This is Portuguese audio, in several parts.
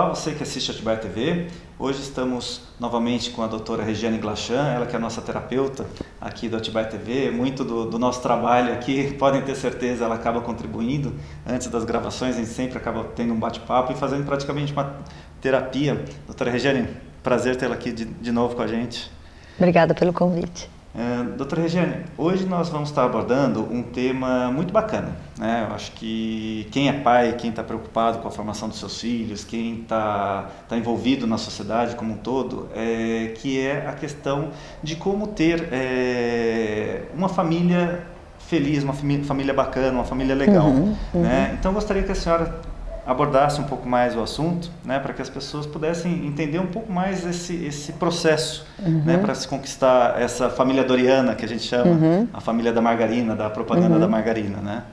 Olá, você que assiste a Atibaia TV. Hoje estamos novamente com a doutora Regiane Glachan, ela que é a nossa terapeuta aqui do Atibaia TV. Muito do nosso trabalho aqui, podem ter certeza, ela acaba contribuindo. Antes das gravações, a gente sempre acaba tendo um bate-papo e fazendo praticamente uma terapia. Doutora Regiane, prazer tê-la aqui de novo com a gente. Obrigada pelo convite. Doutora Regiane, hoje nós vamos estar abordando um tema muito bacana, né? Eu acho que quem é pai, quem está preocupado com a formação dos seus filhos, quem está envolvido na sociedade como um todo, que é a questão de como ter uma família feliz, uma família bacana, uma família legal, né? Então eu gostaria que a senhora abordasse um pouco mais o assunto, né, para que as pessoas pudessem entender um pouco mais esse processo, né, para se conquistar essa família doriana que a gente chama, a família da margarina, da propaganda da margarina, né?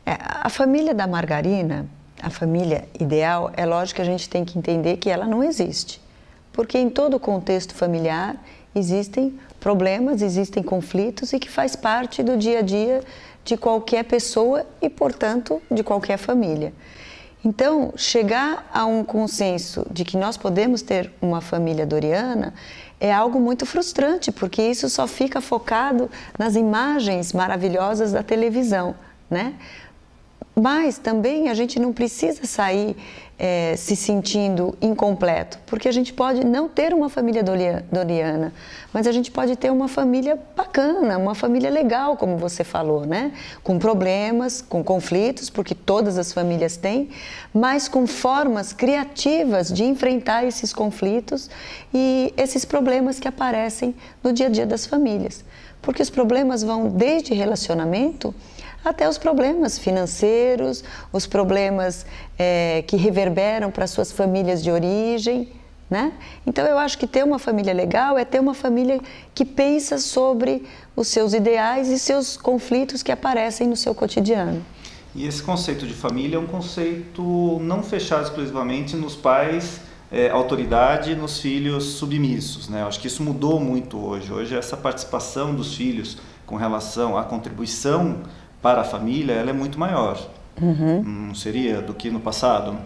A família da margarina, a família ideal, é lógico que a gente tem que entender que ela não existe, porque em todo contexto familiar existem problemas, existem conflitos e que faz parte do dia a dia de qualquer pessoa e, portanto, de qualquer família. Então, chegar a um consenso de que nós podemos ter uma família doriana é algo muito frustrante, porque isso só fica focado nas imagens maravilhosas da televisão, né? Mas também a gente não precisa sair se sentindo incompleto, porque a gente pode não ter uma família doriana, mas a gente pode ter uma família bacana, uma família legal, como você falou, né? Com problemas, com conflitos, porque todas as famílias têm, mas com formas criativas de enfrentar esses conflitos e esses problemas que aparecem no dia a dia das famílias. Porque os problemas vão desde relacionamento até os problemas financeiros, os problemas que reverberam para suas famílias de origem, né? Então eu acho que ter uma família legal é ter uma família que pensa sobre os seus ideais e seus conflitos que aparecem no seu cotidiano. E esse conceito de família é um conceito não fechado exclusivamente nos pais, autoridade, nos filhos submissos, né? Eu acho que isso mudou muito hoje. Hoje essa participação dos filhos com relação à contribuição para a família, ela é muito maior. Não seria do que no passado?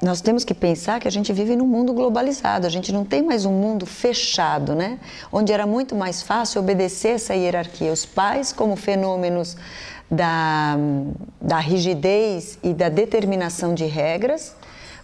Nós temos que pensar que a gente vive num mundo globalizado, a gente não tem mais um mundo fechado, né? Onde era muito mais fácil obedecer essa hierarquia. Os pais como fenômenos da rigidez e da determinação de regras,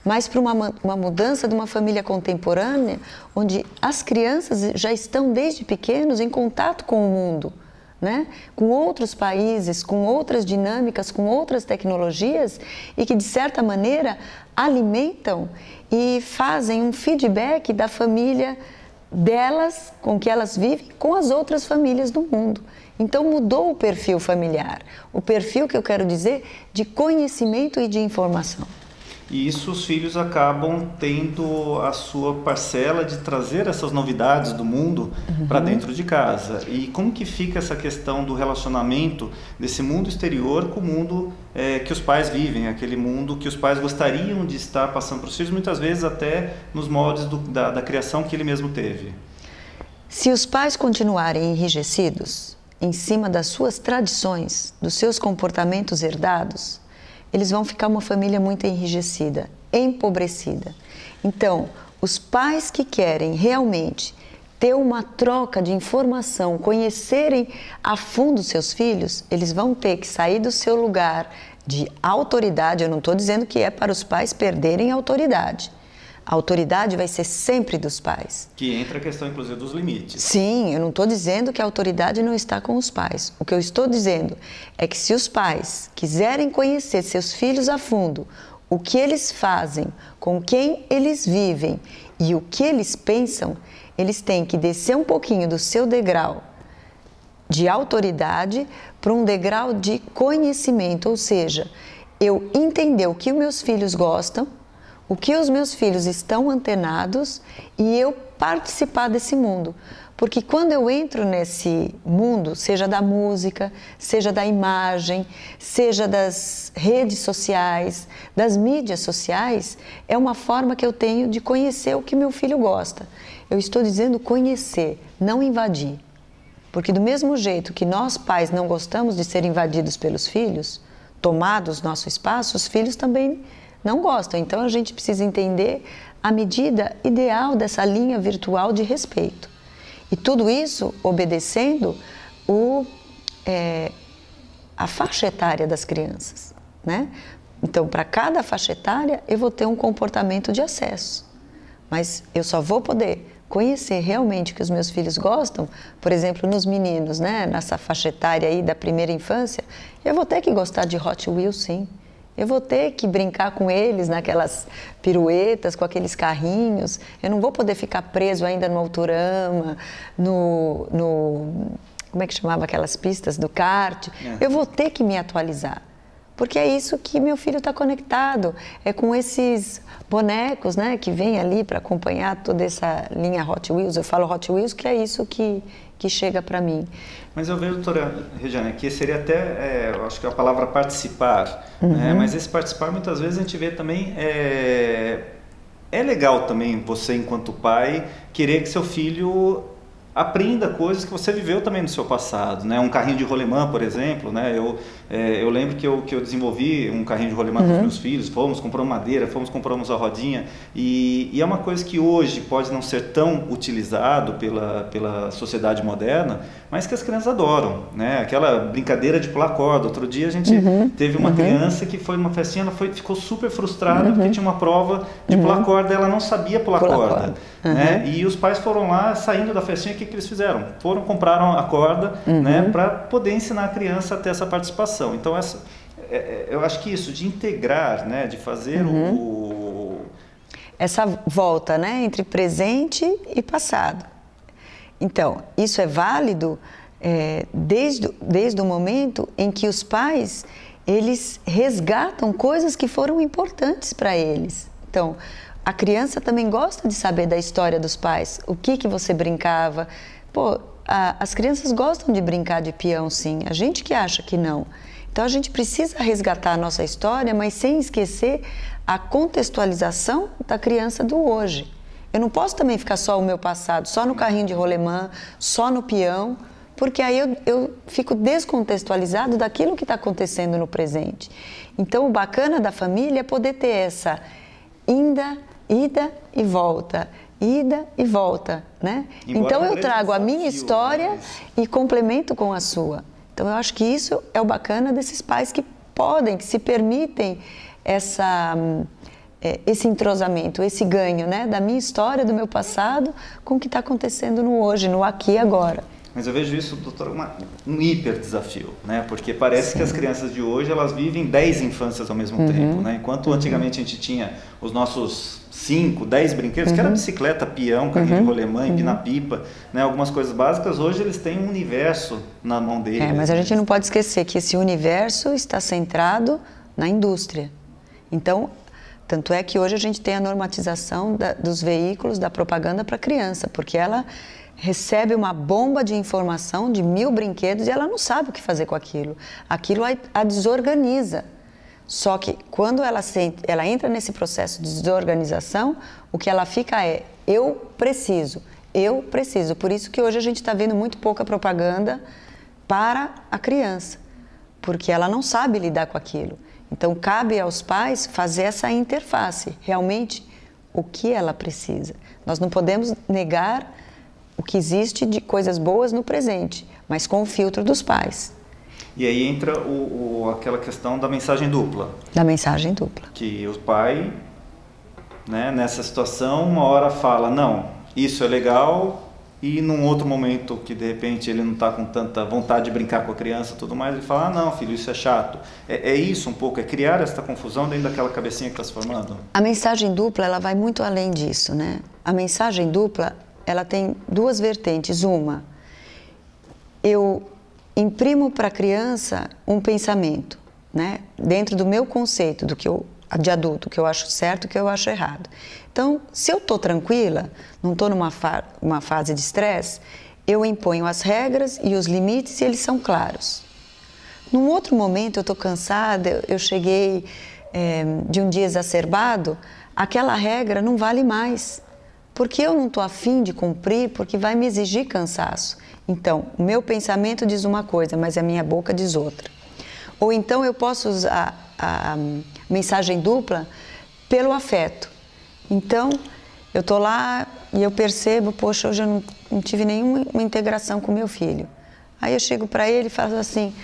mas para uma mudança de uma família contemporânea, onde as crianças já estão desde pequenos em contato com o mundo, né? Com outros países, com outras dinâmicas, com outras tecnologias e que, de certa maneira, alimentam e fazem um feedback da família delas, com que elas vivem, com as outras famílias do mundo. Então, mudou o perfil familiar, o perfil que eu quero dizer de conhecimento e de informação. E isso os filhos acabam tendo a sua parcela de trazer essas novidades do mundo para dentro de casa. E como que fica essa questão do relacionamento desse mundo exterior com o mundo que os pais vivem, aquele mundo que os pais gostariam de estar passando para os filhos, muitas vezes até nos moldes da criação que ele mesmo teve? Se os pais continuarem enrijecidos em cima das suas tradições, dos seus comportamentos herdados, eles vão ficar uma família muito enrijecida, empobrecida. Então, os pais que querem realmente ter uma troca de informação, conhecerem a fundo seus filhos, eles vão ter que sair do seu lugar de autoridade. Eu não estou dizendo que é para os pais perderem a autoridade. A autoridade vai ser sempre dos pais. Que entra a questão, inclusive, dos limites. Sim, eu não estou dizendo que a autoridade não está com os pais. O que eu estou dizendo é que se os pais quiserem conhecer seus filhos a fundo, o que eles fazem, com quem eles vivem e o que eles pensam, eles têm que descer um pouquinho do seu degrau de autoridade para um degrau de conhecimento, ou seja, eu entender o que os meus filhos gostam, o que os meus filhos estão antenados e eu participar desse mundo. Porque quando eu entro nesse mundo, seja da música, seja da imagem, seja das redes sociais, das mídias sociais, é uma forma que eu tenho de conhecer o que meu filho gosta. Eu estou dizendo conhecer, não invadir. Porque do mesmo jeito que nós pais não gostamos de ser invadidos pelos filhos, tomados nosso espaço, os filhos também não gostam. Então a gente precisa entender a medida ideal dessa linha virtual de respeito. E tudo isso obedecendo a faixa etária das crianças, né? Então, para cada faixa etária, eu vou ter um comportamento de acesso. Mas eu só vou poder conhecer realmente o que os meus filhos gostam, por exemplo, nos meninos, né? Nessa faixa etária aí da primeira infância, eu vou ter que gostar de Hot Wheels, sim. Eu vou ter que brincar com eles naquelas piruetas, com aqueles carrinhos. Eu não vou poder ficar preso ainda no Autorama, como é que chamava aquelas pistas do kart? Eu vou ter que me atualizar. Porque é isso que meu filho está conectado. É com esses bonecos, né, que vem ali para acompanhar toda essa linha Hot Wheels. Eu falo Hot Wheels que é isso que chega para mim. Mas eu vejo, doutora Regiane, que seria até, eu acho que é a palavra participar, né? Mas esse participar, muitas vezes, a gente vê também, é legal também você, enquanto pai, querer que seu filho aprenda coisas que você viveu também no seu passado, né? Um carrinho de rolemã, por exemplo, né? Eu lembro que eu desenvolvi um carrinho de rolemã com os meus filhos, compramos madeira, compramos a rodinha, e é uma coisa que hoje pode não ser tão utilizado pela sociedade moderna, mas que as crianças adoram, né? Aquela brincadeira de pular corda. Outro dia a gente teve uma criança que foi numa festinha, ela ficou super frustrada porque tinha uma prova de pular corda, ela não sabia pular corda. Né? E os pais foram lá, saindo da festinha, o que eles fizeram? Compraram a corda, né, para poder ensinar a criança a ter essa participação. Então, eu acho que isso de integrar, né, de fazer essa volta, né, entre presente e passado. Então, isso é válido desde o momento em que os pais, eles resgatam coisas que foram importantes para eles. Então, a criança também gosta de saber da história dos pais, o que você brincava. Pô, as crianças gostam de brincar de peão, sim, a gente que acha que não. Então a gente precisa resgatar a nossa história, mas sem esquecer a contextualização da criança do hoje. Eu não posso também ficar só o meu passado, só no carrinho de rolemã, só no peão, porque aí eu fico descontextualizado daquilo que está acontecendo no presente. Então o bacana da família é poder ter essa ida e volta, né? Então eu trago a minha história e complemento com a sua. Então eu acho que isso é o bacana desses pais que se permitem esse entrosamento, esse ganho, né? Da minha história, do meu passado, com o que está acontecendo no hoje, no aqui e agora. Mas eu vejo isso, doutora, um hiper desafio, né? Porque parece que as crianças de hoje, elas vivem 10 infâncias ao mesmo tempo, né? Enquanto antigamente a gente tinha os nossos 5, 10 brinquedos, que era bicicleta, peão, carrinho de rolemã, empina-pipa, né? Algumas coisas básicas, hoje eles têm um universo na mão deles. Mas a gente não pode esquecer que esse universo está centrado na indústria. Então, tanto é que hoje a gente tem a normatização dos veículos da propaganda para criança, porque ela recebe uma bomba de informação de 1000 brinquedos e ela não sabe o que fazer com aquilo. Aquilo a desorganiza. Só que quando ela entra nesse processo de desorganização, o que ela fica é, eu preciso. Por isso que hoje a gente está vendo muito pouca propaganda para a criança, porque ela não sabe lidar com aquilo. Então cabe aos pais fazer essa interface, realmente o que ela precisa. Nós não podemos negar o que existe de coisas boas no presente, mas com o filtro dos pais. E aí entra aquela questão da mensagem dupla. Da mensagem dupla. Que o pai, né, nessa situação, uma hora fala, não, isso é legal, e num outro momento que de repente ele não está com tanta vontade de brincar com a criança e tudo mais, ele fala, não, filho, isso é chato. É isso um pouco, é criar essa confusão dentro daquela cabecinha que está se formando? A mensagem dupla, ela vai muito além disso, né? A mensagem dupla, ela tem duas vertentes. Uma, eu imprimo para a criança um pensamento, né? Dentro do meu conceito de adulto, que eu acho certo e que eu acho errado. Então, se eu estou tranquila, não estou numa fase de estresse, eu imponho as regras e os limites e eles são claros. Num outro momento, eu estou cansada, eu cheguei de um dia exacerbado, aquela regra não vale mais. Porque eu não estou afim de cumprir, porque vai me exigir cansaço. Então, o meu pensamento diz uma coisa, mas a minha boca diz outra. Ou então eu posso usar a mensagem dupla pelo afeto. Então, eu tô lá e eu percebo, poxa, hoje eu não tive nenhuma integração com meu filho. Aí eu chego para ele e falo assim,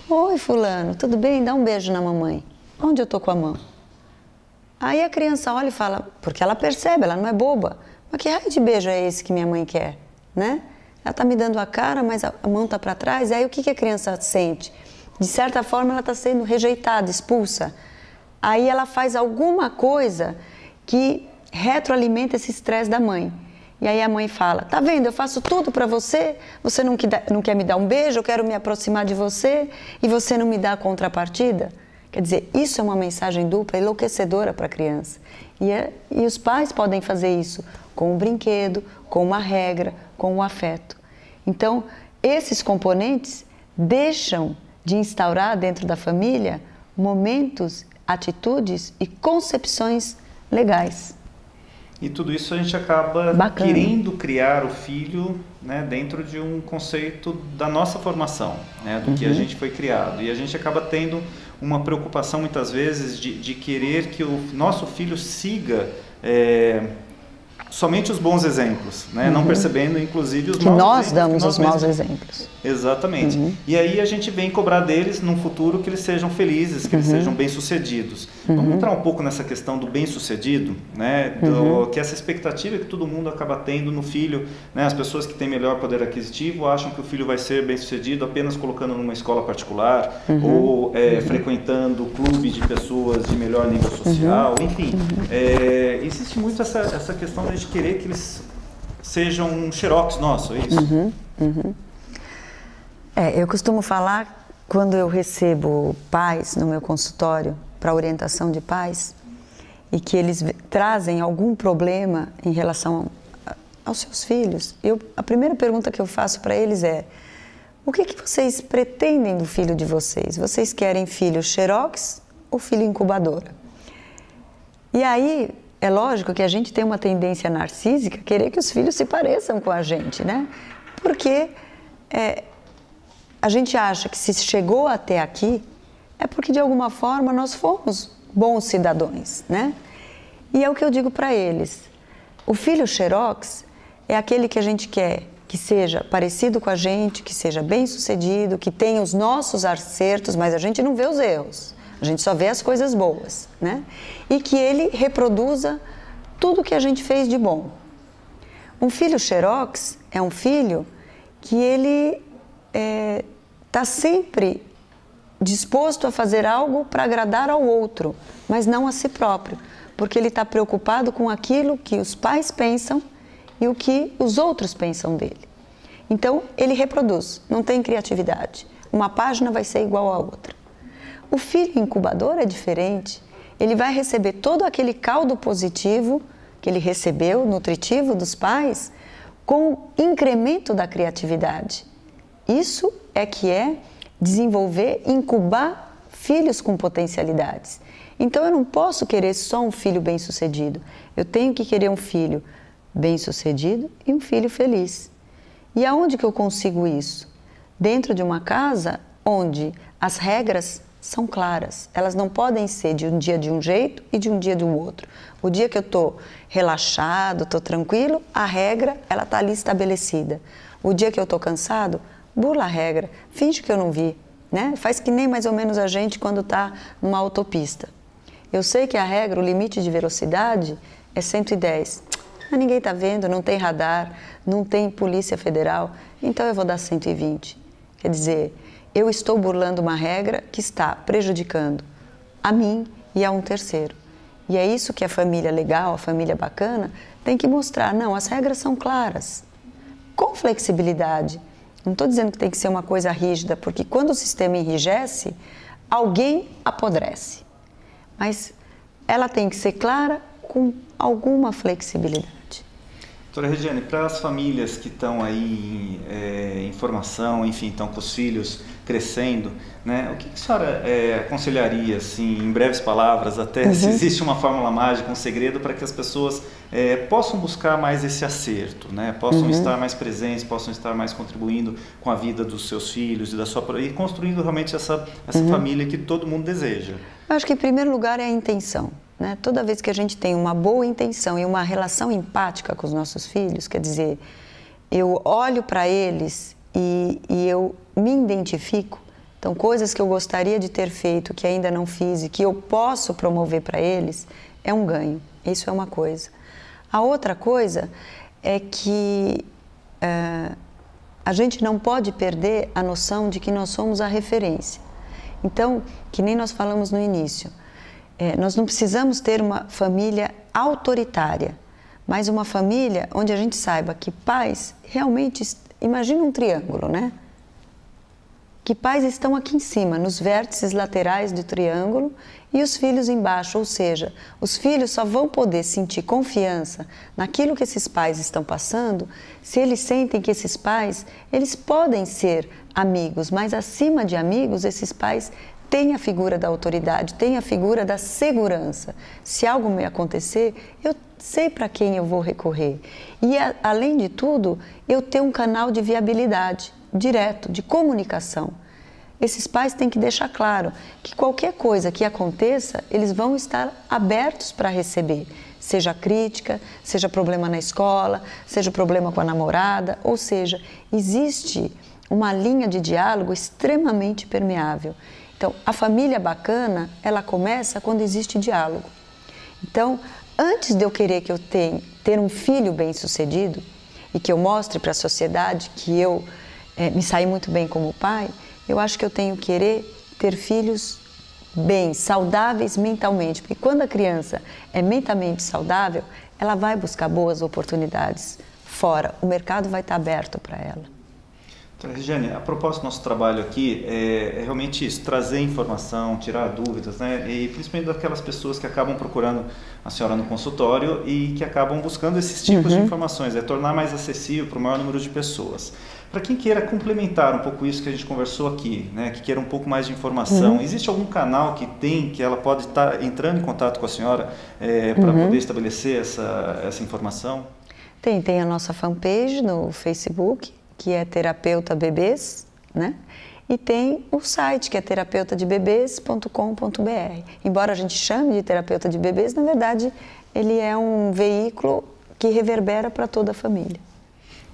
oi fulano, tudo bem? Dá um beijo na mamãe. Onde eu tô com a mão? Aí a criança olha e fala, porque ela percebe, ela não é boba. Mas que raio de beijo é esse que minha mãe quer, né? Ela tá me dando a cara, mas a mão tá para trás. E aí o que a criança sente? De certa forma ela está sendo rejeitada, expulsa. Aí ela faz alguma coisa que retroalimenta esse estresse da mãe. E aí a mãe fala, tá vendo, eu faço tudo para você, você não quer me dar um beijo, eu quero me aproximar de você e você não me dá a contrapartida? Quer dizer, isso é uma mensagem dupla, enlouquecedora para a criança. E os pais podem fazer isso com um brinquedo, com uma regra, com o afeto. Então, esses componentes deixam de instaurar dentro da família momentos, atitudes e concepções legais. E tudo isso a gente acaba querendo criar o filho, né, dentro de um conceito da nossa formação, né, do que a gente foi criado. E a gente acaba tendo uma preocupação muitas vezes de querer que o nosso filho siga somente os bons exemplos, né? Não percebendo inclusive os maus exemplos. Nós damos os maus exemplos. Exatamente. E aí a gente vem cobrar deles num futuro que eles sejam felizes, que eles sejam bem-sucedidos. Vamos entrar um pouco nessa questão do bem-sucedido, né? Que essa expectativa que todo mundo acaba tendo no filho, né? As pessoas que têm melhor poder aquisitivo acham que o filho vai ser bem-sucedido apenas colocando numa escola particular ou frequentando clube de pessoas de melhor nível social, enfim. Existe muito essa questão de querer que eles sejam um xerox nosso, é isso? Eu costumo falar, quando eu recebo pais no meu consultório para orientação de pais e que eles trazem algum problema em relação aos seus filhos, a primeira pergunta que eu faço para eles é: o que vocês pretendem do filho de vocês? Vocês querem filho xerox ou filho incubadora? E aí, é lógico que a gente tem uma tendência narcísica a querer que os filhos se pareçam com a gente, né? Porque a gente acha que se chegou até aqui é porque de alguma forma nós fomos bons cidadãos, né? E é o que eu digo para eles. O filho xerox é aquele que a gente quer que seja parecido com a gente, que seja bem-sucedido, que tenha os nossos acertos, mas a gente não vê os erros. A gente só vê as coisas boas, né? E que ele reproduza tudo que a gente fez de bom. Um filho xerox é um filho que ele está sempre disposto a fazer algo para agradar ao outro, mas não a si próprio, porque ele está preocupado com aquilo que os pais pensam e o que os outros pensam dele. Então, ele reproduz, não tem criatividade. Uma página vai ser igual à outra. O filho incubador é diferente. Ele vai receber todo aquele caldo positivo que ele recebeu, nutritivo dos pais, com incremento da criatividade. Isso é que é desenvolver, incubar filhos com potencialidades. Então eu não posso querer só um filho bem-sucedido. Eu tenho que querer um filho bem-sucedido e um filho feliz. E aonde que eu consigo isso? Dentro de uma casa onde as regras são claras. Elas não podem ser de um dia de um jeito e de um dia do outro. O dia que eu estou relaxado, estou tranquilo, a regra ela está ali estabelecida. O dia que eu estou cansado, burla a regra, finge que eu não vi, né? Faz que nem mais ou menos a gente quando está numa autopista. Eu sei que a regra, o limite de velocidade é 110. Mas ninguém está vendo, não tem radar, não tem polícia federal, então eu vou dar 120. Quer dizer, eu estou burlando uma regra que está prejudicando a mim e a um terceiro. E é isso que a família legal, a família bacana, tem que mostrar. Não, as regras são claras, com flexibilidade. Não estou dizendo que tem que ser uma coisa rígida, porque quando o sistema enrijece, alguém apodrece. Mas ela tem que ser clara com alguma flexibilidade. Doutora Regiane, para as famílias que estão aí em formação, enfim, estão com os filhos crescendo, né, o que a senhora aconselharia, assim, em breves palavras, até se existe uma fórmula mágica, um segredo para que as pessoas possam buscar mais esse acerto, né, possam estar mais presentes, possam estar mais contribuindo com a vida dos seus filhos e construindo realmente essa família que todo mundo deseja? Eu acho que em primeiro lugar é a intenção. né? Toda vez que a gente tem uma boa intenção e uma relação empática com os nossos filhos, quer dizer, eu olho para eles e eu me identifico, então coisas que eu gostaria de ter feito, que ainda não fiz e que eu posso promover para eles, é um ganho. Isso é uma coisa. A outra coisa é que a gente não pode perder a noção de que nós somos a referência. Então, que nem nós falamos no início, nós não precisamos ter uma família autoritária, mas uma família onde a gente saiba que pais realmente, imagina um triângulo, né? Que pais estão aqui em cima, nos vértices laterais do triângulo e os filhos embaixo, ou seja, os filhos só vão poder sentir confiança naquilo que esses pais estão passando se eles sentem que esses pais, eles podem ser amigos, mas acima de amigos, esses pais têm a figura da autoridade, têm a figura da segurança. Se algo me acontecer, eu sei para quem eu vou recorrer. E, além de tudo, eu tenho um canal de viabilidade direto, de comunicação. Esses pais têm que deixar claro que qualquer coisa que aconteça, eles vão estar abertos para receber, seja crítica, seja problema na escola, seja problema com a namorada, ou seja, existe uma linha de diálogo extremamente permeável. Então, a família bacana, ela começa quando existe diálogo. Então, antes de eu querer que eu ter um filho bem-sucedido e que eu mostre para a sociedade que eu me saí muito bem como pai, eu acho que eu tenho que querer ter filhos bem, saudáveis mentalmente, porque quando a criança é mentalmente saudável, ela vai buscar boas oportunidades fora, o mercado vai estar aberto para ela. Então, Regiane, a propósito do nosso trabalho aqui é realmente isso, trazer informação, tirar dúvidas, né? E principalmente daquelas pessoas que acabam procurando a senhora no consultório e que acabam buscando esses tipos de informações, tornar mais acessível para o maior número de pessoas. Para quem queira complementar um pouco isso que a gente conversou aqui, né, que queira um pouco mais de informação, existe algum canal que ela pode estar entrando em contato com a senhora para poder estabelecer essa informação? Tem a nossa fanpage no Facebook, que é Terapeuta Bebês, né? E tem o site, que é terapeutadebebês.com.br. Embora a gente chame de terapeuta de bebês, na verdade, ele é um veículo que reverbera para toda a família.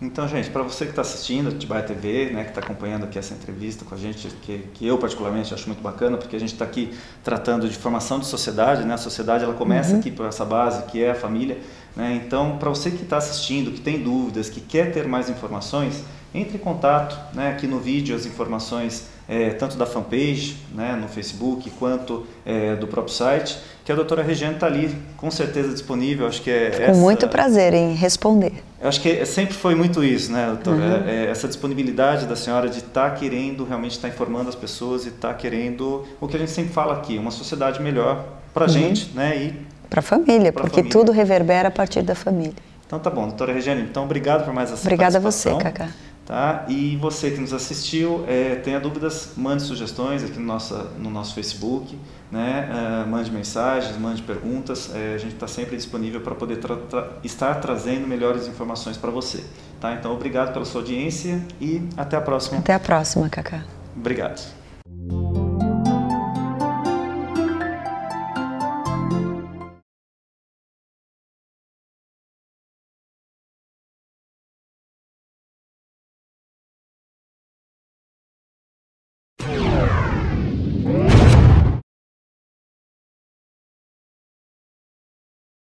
Então, gente, para você que está assistindo a Atibaia TV, né, que está acompanhando aqui essa entrevista com a gente, que eu particularmente acho muito bacana, porque a gente está aqui tratando de formação de sociedade, né? A sociedade ela começa aqui por essa base, que é a família, né? Então, para você que está assistindo, que tem dúvidas, que quer ter mais informações, entre em contato, né? Aqui no vídeo as informações tanto da fanpage, né, no Facebook, quanto do próprio site, que a doutora Regiane está ali, com certeza disponível. Acho que com muito prazer em responder. Eu acho que sempre foi muito isso, né, doutora? Essa disponibilidade da senhora de estar querendo realmente estar informando as pessoas e estar querendo, o que a gente sempre fala aqui, uma sociedade melhor para a gente, né? E para a família, porque tudo reverbera a partir da família. Então tá bom, doutora Regiane, então obrigado por mais essa Obrigada participação. a você, Cacá. Tá? E você que nos assistiu, tenha dúvidas, mande sugestões aqui no nosso Facebook, né? Mande mensagens, mande perguntas, a gente está sempre disponível para poder estar trazendo melhores informações para você. Tá? Então, obrigado pela sua audiência e até a próxima. Até a próxima, Cacá. Obrigado.